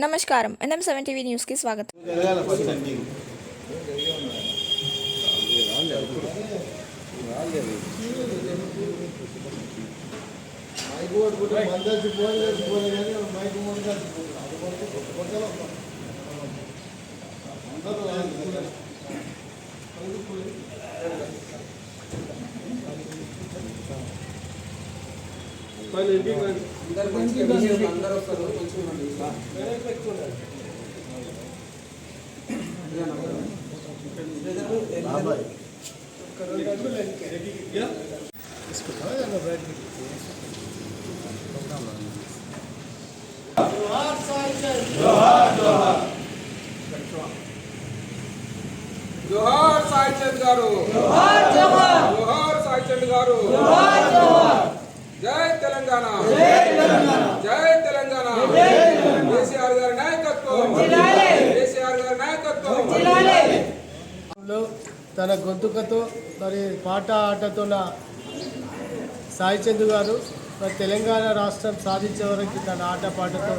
నమస్కారం NM7 TV news కి స్వాగతం. जोहार साईचंद गारू जोहार जोहार जोहार साईचंद गारू जोहार जोहार जय तेलंगाना जय तेलंगाना केसीआर गारी नायकत्వం జిల్లాలే కేసీఆర్ గారి నాయకత్వం జిల్లాలే తన గొంతుకతో మరి పాట ఆటతో సాయిచంద్ గారు మరి తెలంగాణ రాష్ట్రం సాధించే వరకు తన ఆట పాటతో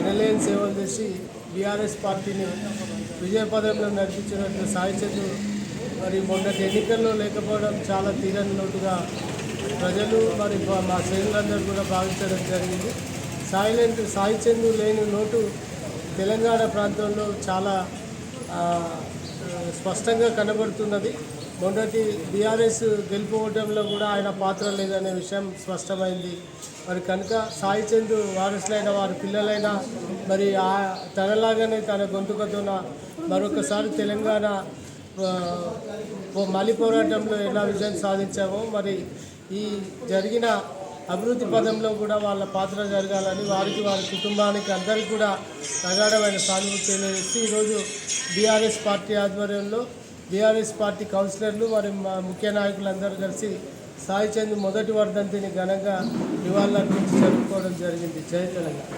ఎనలేని సేవలు చేసి బీఆర్ఎస్ పార్టీని విజయపదంలో నడిపించినట్టు సాయిచంద్ మరి మొన్నటి ఎన్నికల్లో లేకపోవడం చాలా తీరని లోటుగా ప్రజలు మరి మా శ్రేణులందరూ కూడా భావించడం జరిగింది. సాయిచంద్ లేని లోటు తెలంగాణ ప్రాంతంలో చాలా స్పష్టంగా కనబడుతున్నది. మొన్నటి బీఆర్ఎస్ గెలుపుకోవడంలో కూడా ఆయన పాత్ర లేదనే విషయం స్పష్టమైంది. మరి కనుక సాయిచంద్ వారసులైన వారి పిల్లలైనా మరి తనలాగానే తన గొంతుకతోన మరొకసారి తెలంగాణ మలి పోరాటంలో ఎలా విజయం సాధించామో మరి ఈ జరిగిన అభివృద్ధి పదంలో కూడా వాళ్ళ పాత్ర జరగాలని వారికి వారి కుటుంబానికి అందరికీ కూడా ప్రగాఢమైన సానుభూతి తెలియజేసి ఈరోజు బీఆర్ఎస్ పార్టీ ఆధ్వర్యంలో బీఆర్ఎస్ పార్టీ కౌన్సిలర్లు మరి ముఖ్య నాయకులందరూ కలిసి సాయిచంద్ మొదటి వర్ధంతిని ఘనంగా నివాళులర్పించి జరుపుకోవడం జరిగింది. జై తెలంగాణ.